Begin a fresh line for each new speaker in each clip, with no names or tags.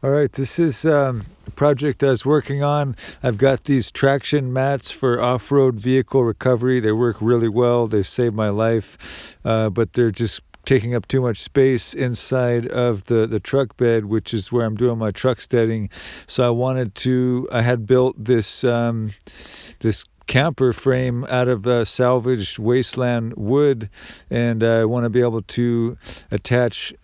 All right, this is a project I was working on. I've got these traction mats for off-road vehicle recovery. They work really well. They've saved my life, but they're just taking up too much space inside of the truck bed, which is where I'm doing my truck steading. So I had built this this camper frame out of salvaged wasteland wood, and I want to be able to attach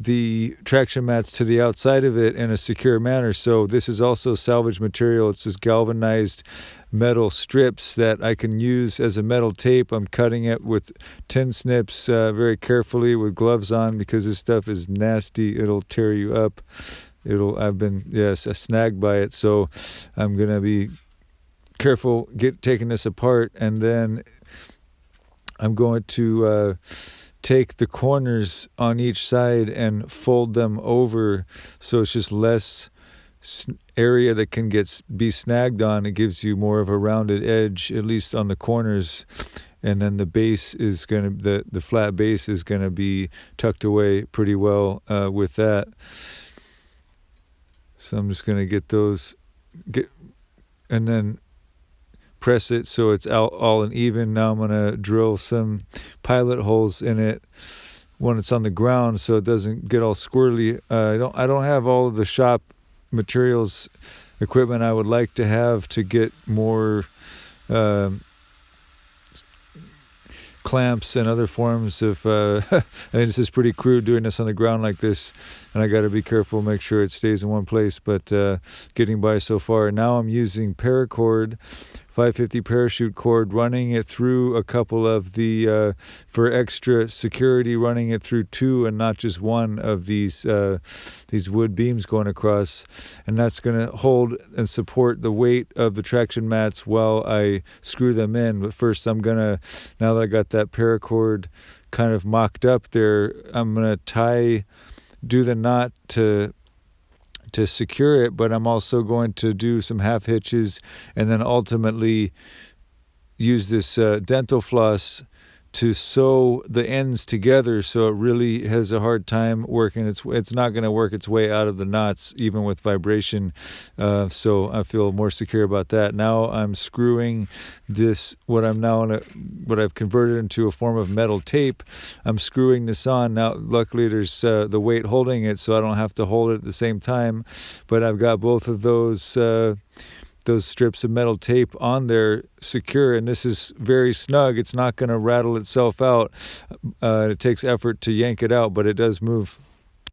the traction mats to the outside of it in a secure manner. So this is also salvage material. It's this galvanized metal strips that I can use as a metal tape. I'm cutting it with tin snips very carefully with gloves on because this stuff is nasty. It'll tear you up. I've been snagged by it. So I'm gonna be careful taking this apart, and then I'm going to take the corners on each side and fold them over so it's just less area that can be snagged on. It gives you more of a rounded edge, at least on the corners, and then the base is going to the flat base is going to be tucked away pretty well with that. So I'm just going to and then press it so it's all and even. Now I'm going to drill some pilot holes in it when it's on the ground so it doesn't get all squirrely. I don't have all of the shop materials equipment I would like to have to get more clamps and other forms of this is pretty crude doing this on the ground like this, and I got to be careful, make sure it stays in one place, but getting by so far. Now I'm using Paracord 550 parachute cord, running it through a couple of the for extra security, running it through two and not just one of these wood beams going across, and that's going to hold and support the weight of the traction mats while I screw them in. But first now that I got that paracord kind of mocked up there, I'm going to do the knot to secure it, but I'm also going to do some half hitches and then ultimately use this dental floss to sew the ends together so it really has a hard time working. It's not going to work its way out of the knots even with vibration, so I feel more secure about that. Now I'm screwing this, what I've converted into a form of metal tape. I'm screwing this on. Now luckily there's the weight holding it so I don't have to hold it at the same time, but I've got both of those strips of metal tape on there secure, and this is very snug. It's not going to rattle itself out. It takes effort to yank it out, but it does move.